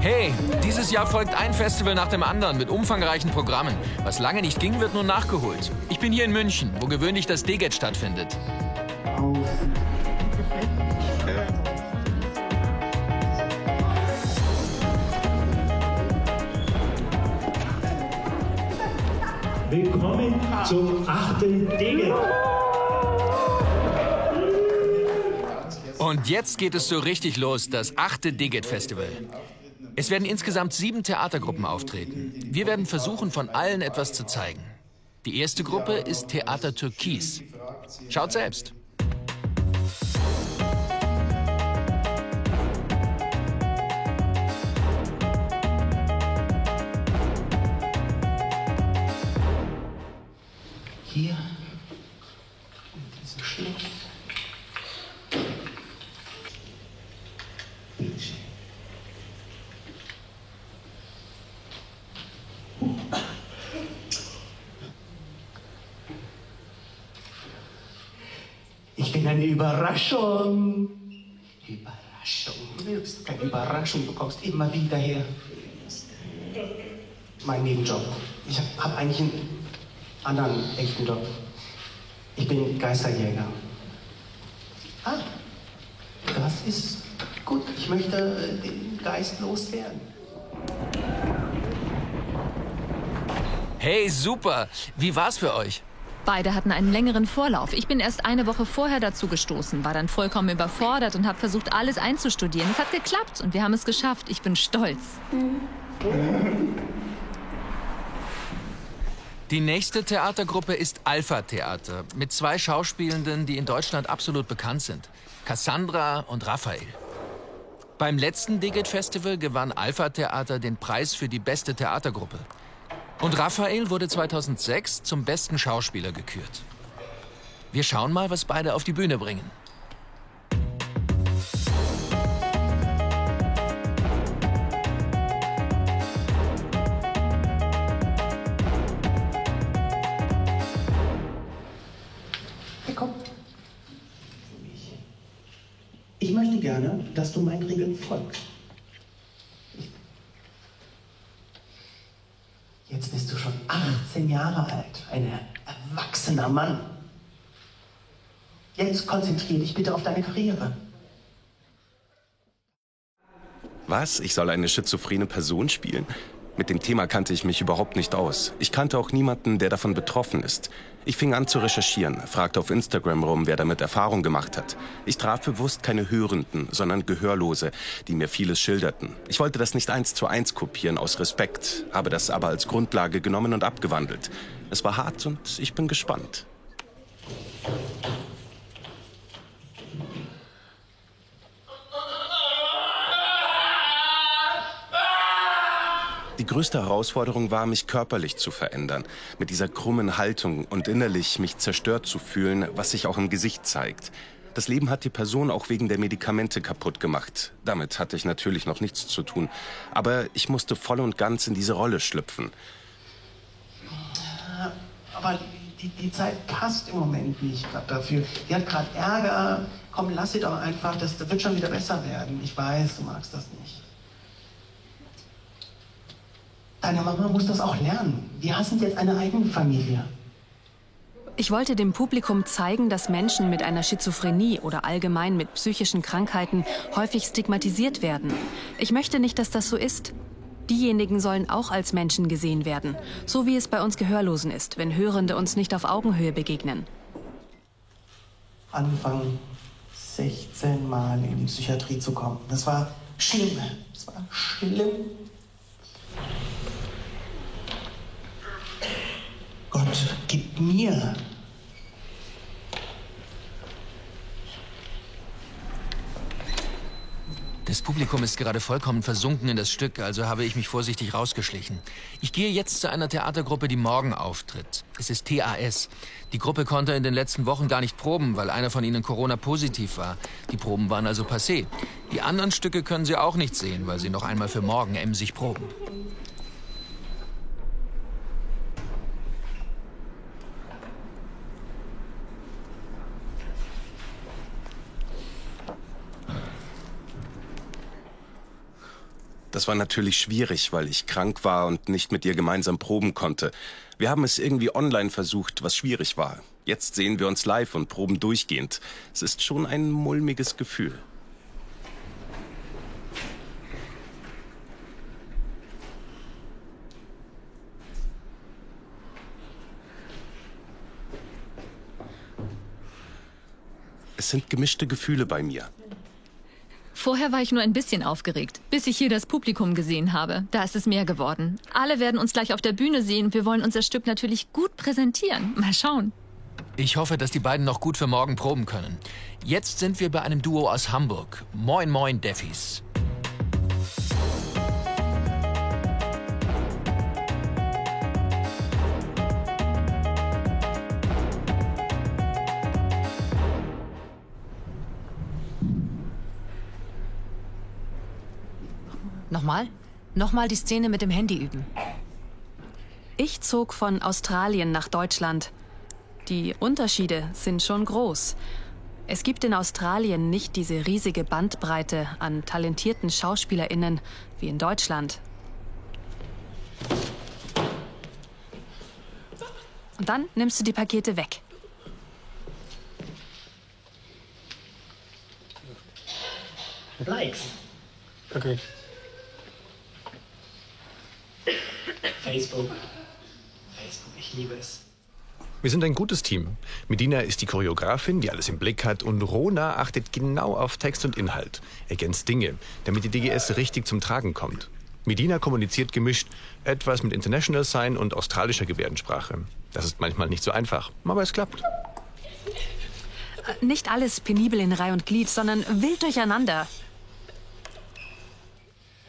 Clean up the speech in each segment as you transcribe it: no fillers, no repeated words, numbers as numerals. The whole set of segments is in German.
Hey, dieses Jahr folgt ein Festival nach dem anderen mit umfangreichen Programmen. Was lange nicht ging, wird nun nachgeholt. Ich bin hier in München, wo gewöhnlich das Degget stattfindet. Willkommen zum 8. Degget. Und jetzt geht es so richtig los, das 8. Degget Festival. Es werden insgesamt 7 Theatergruppen auftreten. Wir werden versuchen, von allen etwas zu zeigen. Die erste Gruppe ist Theater Türkis. Schaut selbst. Hier, in diesem Schluss. Bildschirm. Ich bin eine Überraschung. Überraschung. Du bist keine Überraschung, du kommst immer wieder her. Mein Nebenjob. Ich habe eigentlich einen anderen echten Job. Ich bin Geisterjäger. Ah, das ist gut. Ich möchte den Geist loswerden. Hey, super! Wie war's für euch? Beide hatten einen längeren Vorlauf. Ich bin erst eine Woche vorher dazu gestoßen, war dann vollkommen überfordert und habe versucht, alles einzustudieren. Es hat geklappt und wir haben es geschafft. Ich bin stolz. Die nächste Theatergruppe ist Alpha Theater mit 2 Schauspielenden, die in Deutschland absolut bekannt sind. Cassandra und Raphael. Beim letzten Degget Festival gewann Alpha Theater den Preis für die beste Theatergruppe. Und Raphael wurde 2006 zum besten Schauspieler gekürt. Wir schauen mal, was beide auf die Bühne bringen. Hey, komm. Ich möchte gerne, dass du meinen Regeln folgst. Jetzt bist du schon 18 Jahre alt, ein erwachsener Mann. Jetzt konzentriere dich bitte auf deine Karriere. Was? Ich soll eine schizophrene Person spielen? Mit dem Thema kannte ich mich überhaupt nicht aus. Ich kannte auch niemanden, der davon betroffen ist. Ich fing an zu recherchieren, fragte auf Instagram rum, wer damit Erfahrung gemacht hat. Ich traf bewusst keine Hörenden, sondern Gehörlose, die mir vieles schilderten. Ich wollte das nicht 1:1 kopieren aus Respekt, habe das aber als Grundlage genommen und abgewandelt. Es war hart und ich bin gespannt. Die größte Herausforderung war, mich körperlich zu verändern, mit dieser krummen Haltung und innerlich mich zerstört zu fühlen, was sich auch im Gesicht zeigt. Das Leben hat die Person auch wegen der Medikamente kaputt gemacht. Damit hatte ich natürlich noch nichts zu tun. Aber ich musste voll und ganz in diese Rolle schlüpfen. Aber die Zeit passt im Moment nicht dafür. Die hat gerade Ärger. Komm, lass sie doch einfach. Das wird schon wieder besser werden. Ich weiß, du magst das nicht. Deine Mama muss das auch lernen. Wir sind jetzt eine eigene Familie. Ich wollte dem Publikum zeigen, dass Menschen mit einer Schizophrenie oder allgemein mit psychischen Krankheiten häufig stigmatisiert werden. Ich möchte nicht, dass das so ist. Diejenigen sollen auch als Menschen gesehen werden, so wie es bei uns Gehörlosen ist, wenn Hörende uns nicht auf Augenhöhe begegnen. Anfangen 16 Mal in die Psychiatrie zu kommen. Das war schlimm. Das war schlimm. Gott, gib mir. Das Publikum ist gerade vollkommen versunken in das Stück, also habe ich mich vorsichtig rausgeschlichen. Ich gehe jetzt zu einer Theatergruppe, die morgen auftritt. Es ist TAS. Die Gruppe konnte in den letzten Wochen gar nicht proben, weil einer von ihnen Corona-positiv war. Die Proben waren also passé. Die anderen Stücke können sie auch nicht sehen, weil sie noch einmal für morgen emsig proben. Das war natürlich schwierig, weil ich krank war und nicht mit ihr gemeinsam proben konnte. Wir haben es irgendwie online versucht, was schwierig war. Jetzt sehen wir uns live und proben durchgehend. Es ist schon ein mulmiges Gefühl. Es sind gemischte Gefühle bei mir. Vorher war ich nur ein bisschen aufgeregt, bis ich hier das Publikum gesehen habe. Da ist es mehr geworden. Alle werden uns gleich auf der Bühne sehen. Wir wollen unser Stück natürlich gut präsentieren. Mal schauen. Ich hoffe, dass die beiden noch gut für morgen proben können. Jetzt sind wir bei einem Duo aus Hamburg. Moin Moin Deffis. Nochmal die Szene mit dem Handy üben. Ich zog von Australien nach Deutschland. Die Unterschiede sind schon groß. Es gibt in Australien nicht diese riesige Bandbreite an talentierten SchauspielerInnen wie in Deutschland. Und dann nimmst du die Pakete weg. Likes. Okay. Facebook, ich liebe es. Wir sind ein gutes Team. Medina ist die Choreografin, die alles im Blick hat, und Rona achtet genau auf Text und Inhalt, ergänzt Dinge, damit die DGS richtig zum Tragen kommt. Medina kommuniziert gemischt, etwas mit International Sign und australischer Gebärdensprache. Das ist manchmal nicht so einfach, aber es klappt. Nicht alles penibel in Reih und Glied, sondern wild durcheinander.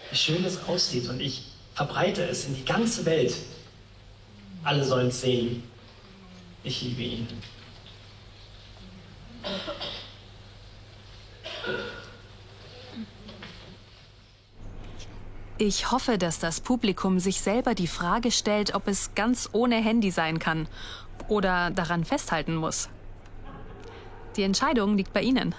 Wie schön es aussieht und ich verbreite es in die ganze Welt. Alle sollen es sehen. Ich liebe ihn. Ich hoffe, dass das Publikum sich selber die Frage stellt, ob es ganz ohne Handy sein kann oder daran festhalten muss. Die Entscheidung liegt bei Ihnen.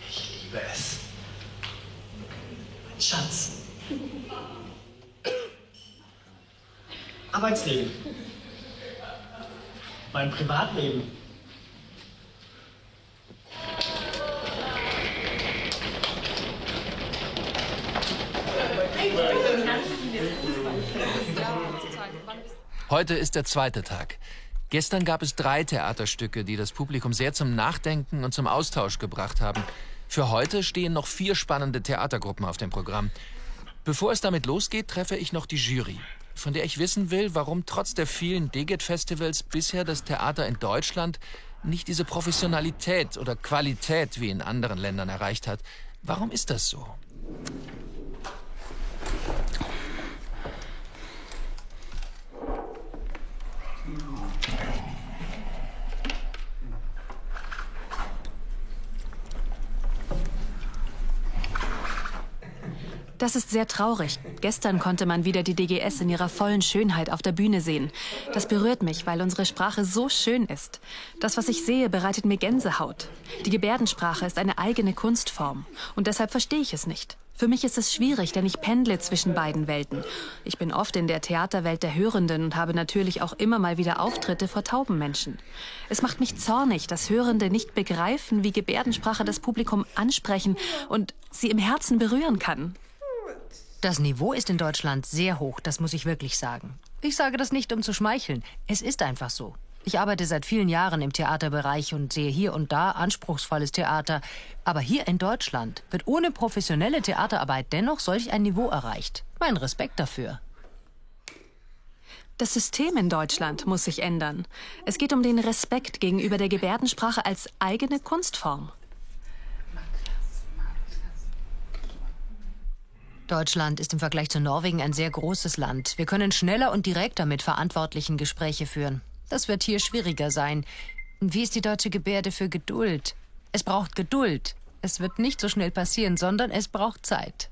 Ich liebe es. Mein Schatz. Arbeitsleben. Mein Privatleben. Heute ist der zweite Tag. Gestern gab es 3 Theaterstücke, die das Publikum sehr zum Nachdenken und zum Austausch gebracht haben. Für heute stehen noch 4 spannende Theatergruppen auf dem Programm. Bevor es damit losgeht, treffe ich noch die Jury, von der ich wissen will, warum trotz der vielen Degit-Festivals bisher das Theater in Deutschland nicht diese Professionalität oder Qualität wie in anderen Ländern erreicht hat. Warum ist das so? Das ist sehr traurig. Gestern konnte man wieder die DGS in ihrer vollen Schönheit auf der Bühne sehen. Das berührt mich, weil unsere Sprache so schön ist. Das, was ich sehe, bereitet mir Gänsehaut. Die Gebärdensprache ist eine eigene Kunstform. Und deshalb verstehe ich es nicht. Für mich ist es schwierig, denn ich pendle zwischen beiden Welten. Ich bin oft in der Theaterwelt der Hörenden und habe natürlich auch immer mal wieder Auftritte vor tauben Menschen. Es macht mich zornig, dass Hörende nicht begreifen, wie Gebärdensprache das Publikum ansprechen und sie im Herzen berühren kann. Das Niveau ist in Deutschland sehr hoch, das muss ich wirklich sagen. Ich sage das nicht, um zu schmeicheln. Es ist einfach so. Ich arbeite seit vielen Jahren im Theaterbereich und sehe hier und da anspruchsvolles Theater. Aber hier in Deutschland wird ohne professionelle Theaterarbeit dennoch solch ein Niveau erreicht. Mein Respekt dafür. Das System in Deutschland muss sich ändern. Es geht um den Respekt gegenüber der Gebärdensprache als eigene Kunstform. Deutschland ist im Vergleich zu Norwegen ein sehr großes Land. Wir können schneller und direkter mit Verantwortlichen Gespräche führen. Das wird hier schwieriger sein. Wie ist die deutsche Gebärde für Geduld? Es braucht Geduld. Es wird nicht so schnell passieren, sondern es braucht Zeit.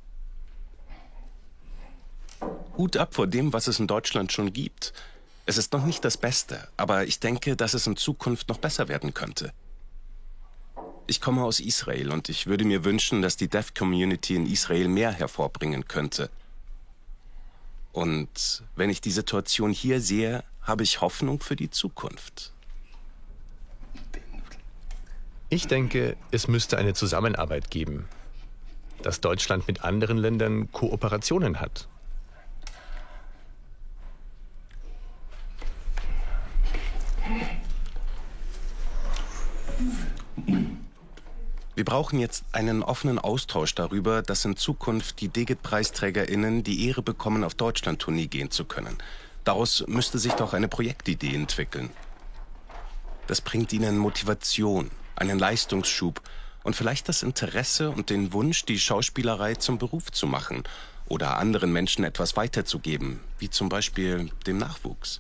Hut ab vor dem, was es in Deutschland schon gibt. Es ist noch nicht das Beste, aber ich denke, dass es in Zukunft noch besser werden könnte. Ich komme aus Israel und ich würde mir wünschen, dass die Deaf Community in Israel mehr hervorbringen könnte. Und wenn ich die Situation hier sehe, habe ich Hoffnung für die Zukunft. Ich denke, es müsste eine Zusammenarbeit geben, dass Deutschland mit anderen Ländern Kooperationen hat. Wir brauchen jetzt einen offenen Austausch darüber, dass in Zukunft die DGIT-PreisträgerInnen die Ehre bekommen, auf Deutschland-Tournee gehen zu können. Daraus müsste sich doch eine Projektidee entwickeln. Das bringt ihnen Motivation, einen Leistungsschub und vielleicht das Interesse und den Wunsch, die Schauspielerei zum Beruf zu machen oder anderen Menschen etwas weiterzugeben, wie zum Beispiel dem Nachwuchs.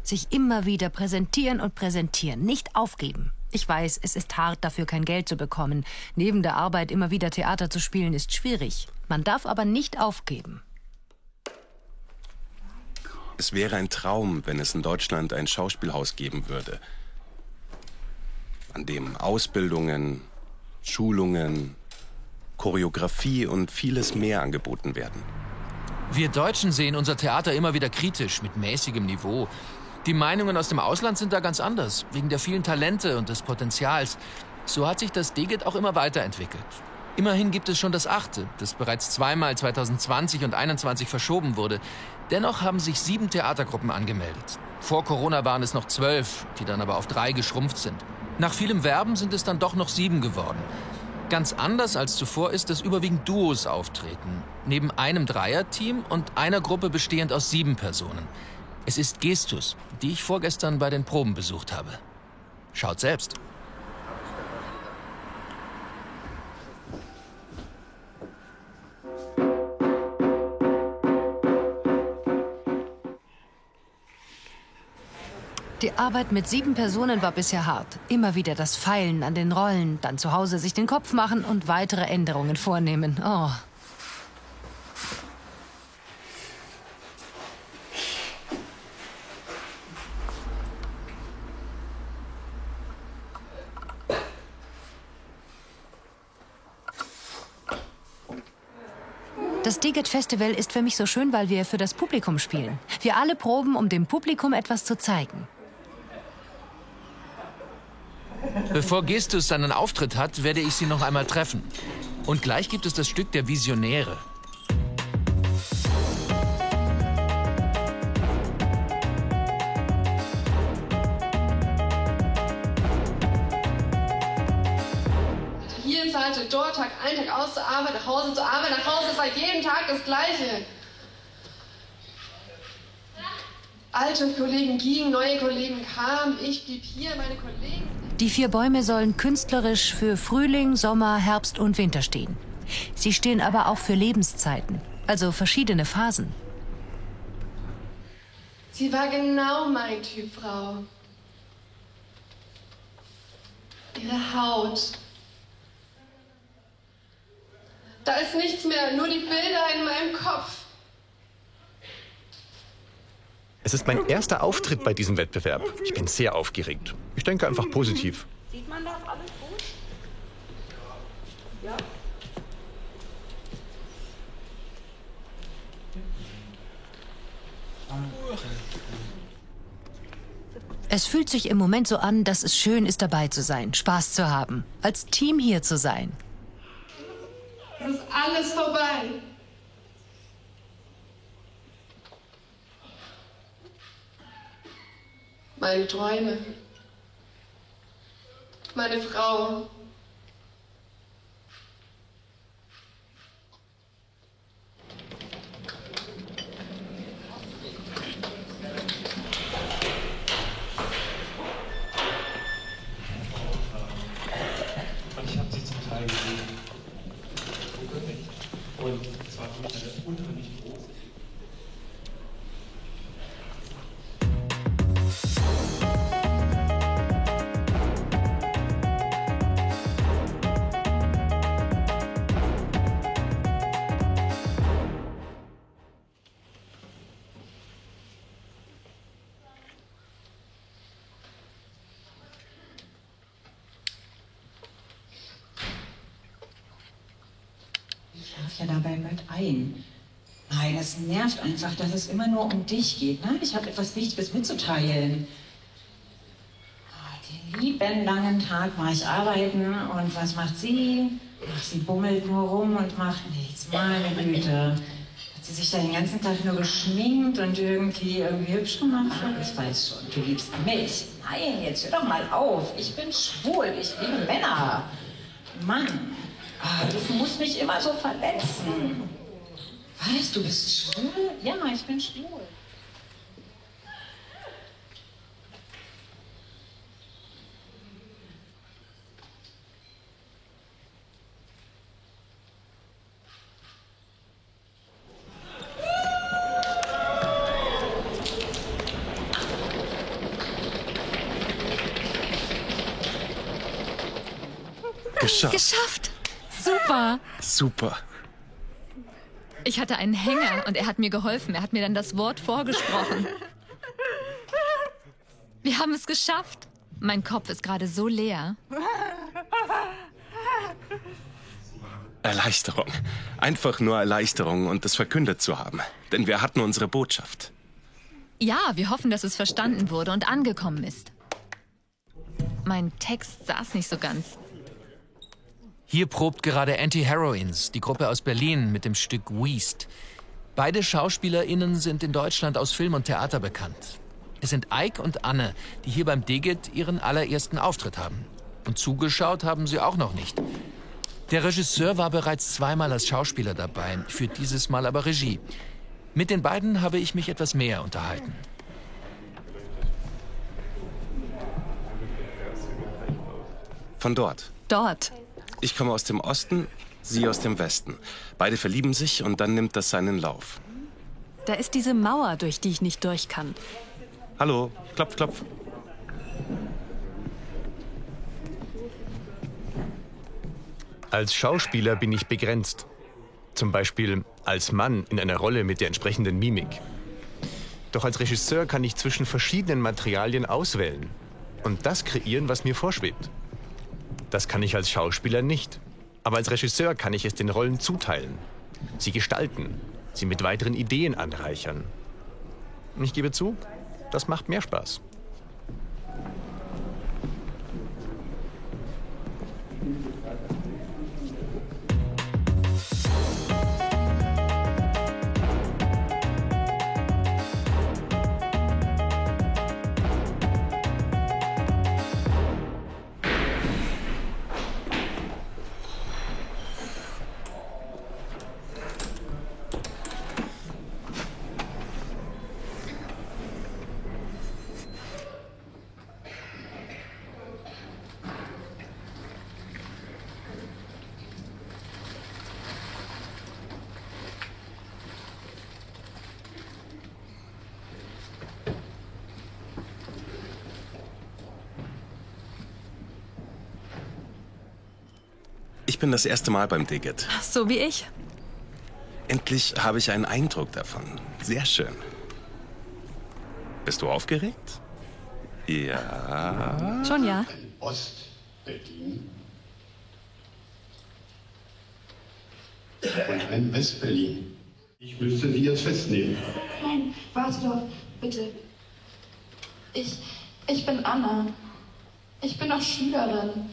Sich immer wieder präsentieren und präsentieren, nicht aufgeben. Ich weiß, es ist hart, dafür kein Geld zu bekommen. Neben der Arbeit immer wieder Theater zu spielen, ist schwierig. Man darf aber nicht aufgeben. Es wäre ein Traum, wenn es in Deutschland ein Schauspielhaus geben würde, an dem Ausbildungen, Schulungen, Choreografie und vieles mehr angeboten werden. Wir Deutschen sehen unser Theater immer wieder kritisch, mit mäßigem Niveau. Die Meinungen aus dem Ausland sind da ganz anders, wegen der vielen Talente und des Potenzials. So hat sich das DGIT auch immer weiterentwickelt. Immerhin gibt es schon das 8., das bereits zweimal 2020 und 2021 verschoben wurde. Dennoch haben sich 7 Theatergruppen angemeldet. Vor Corona waren es noch 12, die dann aber auf 3 geschrumpft sind. Nach vielem Werben sind es dann doch noch 7 geworden. Ganz anders als zuvor ist, dass überwiegend Duos auftreten. Neben einem Dreierteam und einer Gruppe bestehend aus 7 Personen. Es ist Gestus, die ich vorgestern bei den Proben besucht habe. Schaut selbst. Die Arbeit mit 7 Personen war bisher hart. Immer wieder das Feilen an den Rollen, dann zu Hause sich den Kopf machen und weitere Änderungen vornehmen. Oh. Das DGIT Festival ist für mich so schön, weil wir für das Publikum spielen. Wir alle proben, um dem Publikum etwas zu zeigen. Bevor Gestus seinen Auftritt hat, werde ich sie noch einmal treffen. Und gleich gibt es das Stück der Visionäre. Hier zahlte dort, Tag ein, Tag aus zur Arbeit, nach Hause zur Arbeit, nach Hause ist halt jeden Tag das Gleiche. Alte Kollegen gingen, neue Kollegen kamen, ich blieb hier, meine Kollegen... Die 4 Bäume sollen künstlerisch für Frühling, Sommer, Herbst und Winter stehen. Sie stehen aber auch für Lebenszeiten, also verschiedene Phasen. Sie war genau mein Typ, Frau. Ihre Haut. Da ist nichts mehr, nur die Bilder in meinem Kopf. Es ist mein erster Auftritt bei diesem Wettbewerb. Ich bin sehr aufgeregt. Ich denke einfach positiv. Sieht man das alles gut? Ja. Es fühlt sich im Moment so an, dass es schön ist, dabei zu sein, Spaß zu haben, als Team hier zu sein. Es ist alles vorbei. Meine Träume. Meine Frau. Und ich habe sie zum Teil gesehen. Und es war für mich eine unheimlich große. schlaf ja dabei bald ein. Nein, es nervt einfach, dass es immer nur um dich geht. Nein, ich habe etwas Wichtiges mitzuteilen. Den lieben langen Tag war ich arbeiten und was macht sie? Ach, sie bummelt nur rum und macht nichts. Meine Güte. Hat sie sich da den ganzen Tag nur geschminkt und irgendwie hübsch gemacht? Ich weiß schon, du liebst mich. Nein, jetzt hör doch mal auf. Ich bin schwul, ich liebe Männer. Mann, du musst mich immer so verletzen. Was, du bist schwul? Ja, ich bin schwul. Geschafft! Super! Super. Ich hatte einen Hänger und er hat mir geholfen. Er hat mir dann das Wort vorgesprochen. Wir haben es geschafft. Mein Kopf ist gerade so leer. Erleichterung. Einfach nur Erleichterung und es verkündet zu haben. Denn wir hatten unsere Botschaft. Ja, wir hoffen, dass es verstanden wurde und angekommen ist. Mein Text saß nicht so ganz. Hier probt gerade Anti-Heroines, die Gruppe aus Berlin mit dem Stück Weast. Beide SchauspielerInnen sind in Deutschland aus Film und Theater bekannt. Es sind Ike und Anne, die hier beim Digit ihren allerersten Auftritt haben. Und zugeschaut haben sie auch noch nicht. Der Regisseur war bereits zweimal als Schauspieler dabei, führt dieses Mal aber Regie. Mit den beiden habe ich mich etwas mehr unterhalten. Von dort. Dort. Ich komme aus dem Osten, sie aus dem Westen. Beide verlieben sich und dann nimmt das seinen Lauf. Da ist diese Mauer, durch die ich nicht durch kann. Hallo, klopf, klopf. Als Schauspieler bin ich begrenzt. Zum Beispiel als Mann in einer Rolle mit der entsprechenden Mimik. Doch als Regisseur kann ich zwischen verschiedenen Materialien auswählen und das kreieren, was mir vorschwebt. Das kann ich als Schauspieler nicht. Aber als Regisseur kann ich es den Rollen zuteilen, sie gestalten, sie mit weiteren Ideen anreichern. Und ich gebe zu, das macht mehr Spaß. Ich bin das erste Mal beim Digit. So wie ich. Endlich habe ich einen Eindruck davon. Sehr schön. Bist du aufgeregt? Ja. Schon ja. Ein Ost-Berlin und ein West-Berlin. Ich müsste Sie jetzt festnehmen. Nein, warte doch, bitte. Ich bin Anna. Ich bin noch Schülerin.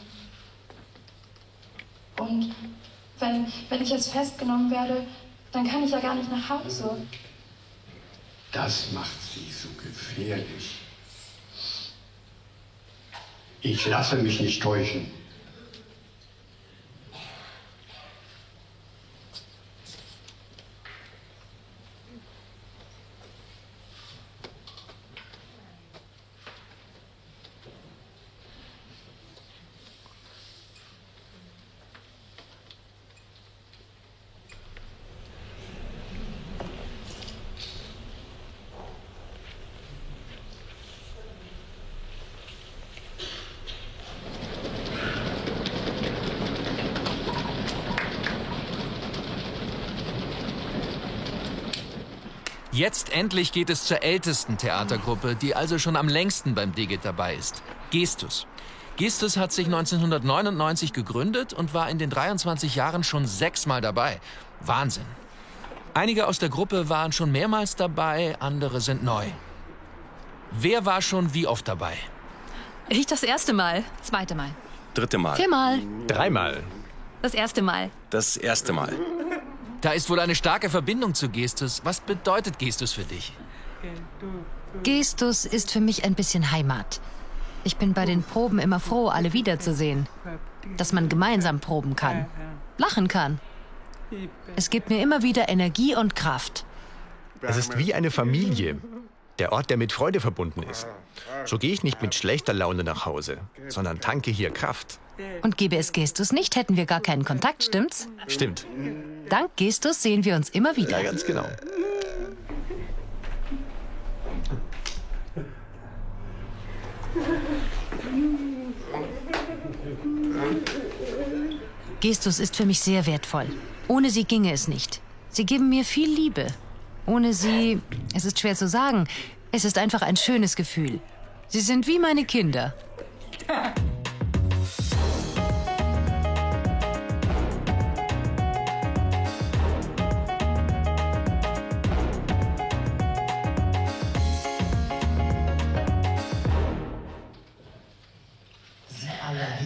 Und wenn ich jetzt festgenommen werde, dann kann ich ja gar nicht nach Hause. Das macht Sie so gefährlich. Ich lasse mich nicht täuschen. Jetzt endlich geht es zur ältesten Theatergruppe, die also schon am längsten beim Digit dabei ist. Gestus. Gestus hat sich 1999 gegründet und war in den 23 Jahren schon 6-mal dabei. Wahnsinn. Einige aus der Gruppe waren schon mehrmals dabei, andere sind neu. Wer war schon wie oft dabei? Ich das erste Mal. Zweite Mal. Dritte Mal. 4-mal. 3-mal. Das erste Mal. Das erste Mal. Da ist wohl eine starke Verbindung zu Gestus. Was bedeutet Gestus für dich? Gestus ist für mich ein bisschen Heimat. Ich bin bei den Proben immer froh, alle wiederzusehen. Dass man gemeinsam proben kann. Lachen kann. Es gibt mir immer wieder Energie und Kraft. Es ist wie eine Familie. Der Ort, der mit Freude verbunden ist. So gehe ich nicht mit schlechter Laune nach Hause, sondern tanke hier Kraft. Und gäbe es Gestus nicht, hätten wir gar keinen Kontakt, stimmt's? Stimmt. Dank Gestus sehen wir uns immer wieder. Ja, ganz genau. Gestus ist für mich sehr wertvoll. Ohne sie ginge es nicht. Sie geben mir viel Liebe. Ohne sie, es ist schwer zu sagen, es ist einfach ein schönes Gefühl. Sie sind wie meine Kinder.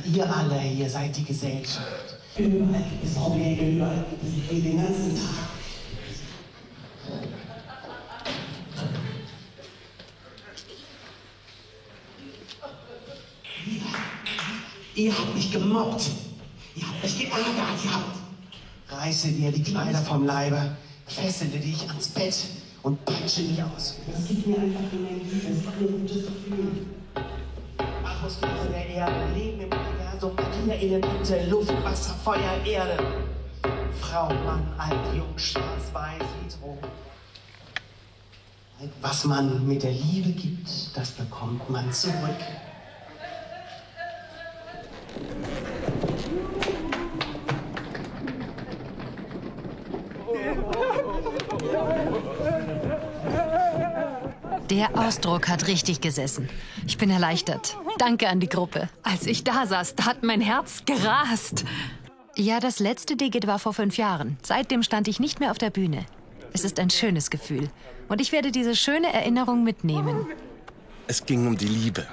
Ihr alle hier seid die Gesellschaft. Überall gibt es Probleme, überall gibt es Kriege den ganzen Tag. Ihr habt mich gemobbt. Ihr habt mich geärgert. Ihr habt... Reiße dir die Kleider vom Leibe, fessele dich ans Bett und peitsche dich aus. Das gibt mir einfach eine Energie, das gibt mir ein gutes Gefühl. Atmosphäre der Erde, Leben im Universum, Elemente, Luft, Wasser, Feuer, Erde. Frau, Mann, alt, jung, schwarz, weiß, hetero. Was man mit der Liebe gibt, das bekommt man zurück. Der Ausdruck hat richtig gesessen. Ich bin erleichtert. Danke an die Gruppe. Als ich da saß, da hat mein Herz gerast. Ja, das letzte Digit war vor 5 Jahren. Seitdem stand ich nicht mehr auf der Bühne. Es ist ein schönes Gefühl. Und ich werde diese schöne Erinnerung mitnehmen. Es ging um die Liebe.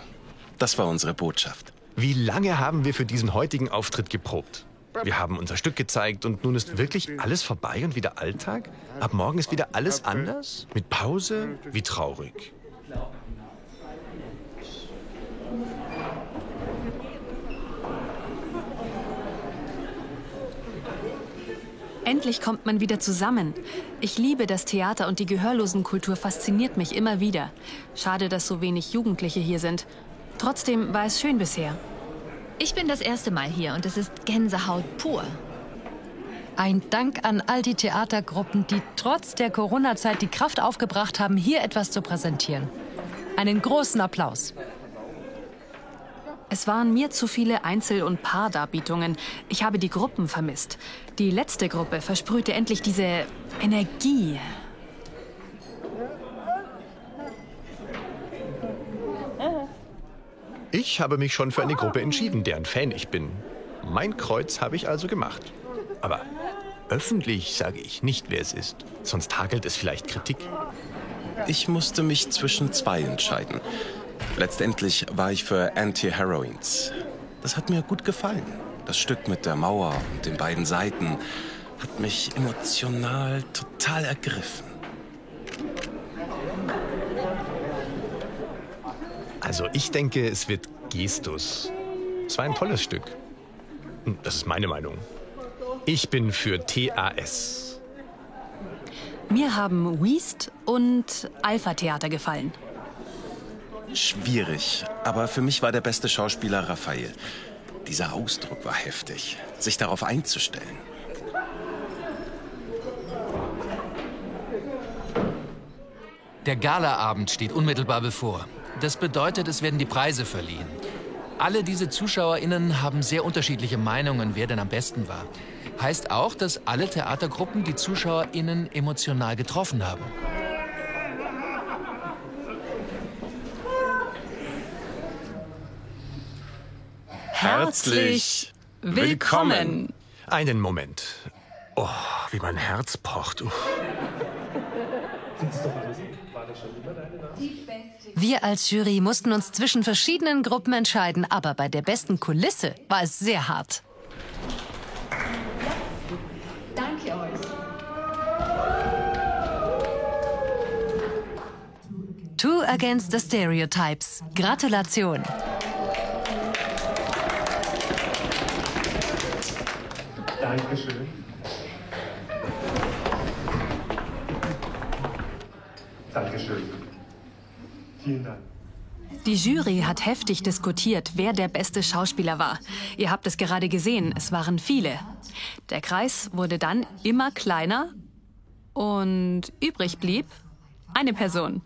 Das war unsere Botschaft. Wie lange haben wir für diesen heutigen Auftritt geprobt? Wir haben unser Stück gezeigt und nun ist wirklich alles vorbei und wieder Alltag? Ab morgen ist wieder alles anders? Mit Pause? Wie traurig. Endlich kommt man wieder zusammen. Ich liebe das Theater und die Gehörlosenkultur fasziniert mich immer wieder. Schade, dass so wenig Jugendliche hier sind. Trotzdem war es schön bisher. Ich bin das erste Mal hier und es ist Gänsehaut pur. Ein Dank an all die Theatergruppen, die trotz der Corona-Zeit die Kraft aufgebracht haben, hier etwas zu präsentieren. Einen großen Applaus. Es waren mir zu viele Einzel- und Paardarbietungen. Ich habe die Gruppen vermisst. Die letzte Gruppe versprühte endlich diese Energie. Ich habe mich schon für eine Gruppe entschieden, deren Fan ich bin. Mein Kreuz habe ich also gemacht. Aber öffentlich sage ich nicht, wer es ist. Sonst hagelt es vielleicht Kritik. Ich musste mich zwischen 2 entscheiden. Letztendlich war ich für Anti-Heroines. Das hat mir gut gefallen. Das Stück mit der Mauer und den beiden Seiten hat mich emotional total ergriffen. Also ich denke, es wird Gestus. Es war ein tolles Stück. Das ist meine Meinung. Ich bin für TAS. Mir haben Wiest und Alpha-Theater gefallen. Schwierig, aber für mich war der beste Schauspieler Raphael. Dieser Ausdruck war heftig, sich darauf einzustellen. Der Galaabend steht unmittelbar bevor. Das bedeutet, es werden die Preise verliehen. Alle diese ZuschauerInnen haben sehr unterschiedliche Meinungen, wer denn am besten war. Heißt auch, dass alle Theatergruppen die ZuschauerInnen emotional getroffen haben. Herzlich willkommen. Einen Moment. Oh, wie mein Herz pocht. Wir als Jury mussten uns zwischen verschiedenen Gruppen entscheiden, aber bei der besten Kulisse war es sehr hart. Danke euch. Two Against the Stereotypes. Gratulation. Dankeschön. Dankeschön. Vielen Dank. Die Jury hat heftig diskutiert, wer der beste Schauspieler war. Ihr habt es gerade gesehen, es waren viele. Der Kreis wurde dann immer kleiner und übrig blieb eine Person.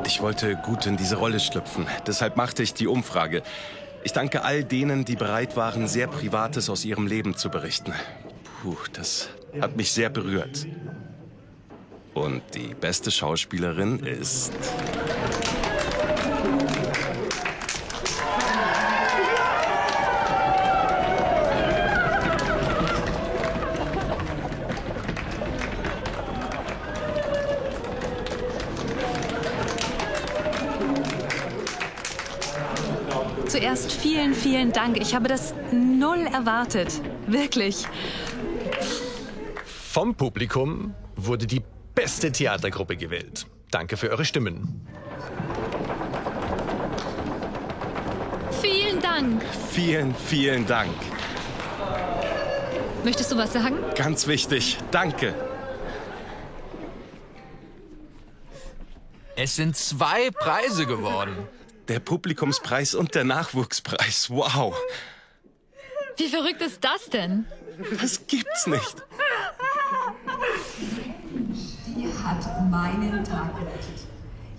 Ich wollte gut in diese Rolle schlüpfen. Deshalb machte ich die Umfrage. Ich danke all denen, die bereit waren, sehr Privates aus ihrem Leben zu berichten. Puh, das hat mich sehr berührt. Und die beste Schauspielerin ist... Zuerst vielen, vielen Dank. Ich habe das null erwartet. Wirklich. Vom Publikum wurde die beste Theatergruppe gewählt. Danke für eure Stimmen. Vielen Dank. Vielen, vielen Dank. Möchtest du was sagen? Ganz wichtig. Danke. Es sind 2 Preise geworden. Der Publikumspreis und der Nachwuchspreis. Wow. Wie verrückt ist das denn? Das gibt's nicht. Die hat meinen Tag gerettet.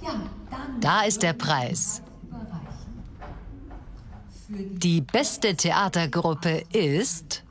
Ja, dann... Da ist der Preis. Die beste Theatergruppe ist...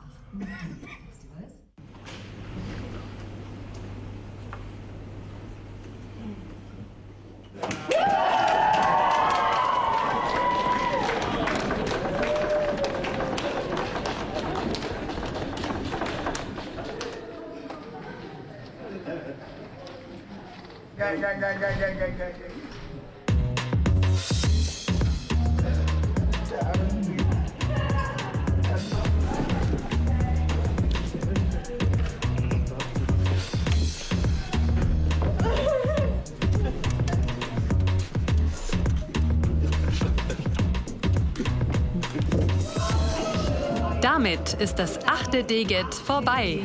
Damit ist das 8. Degit vorbei.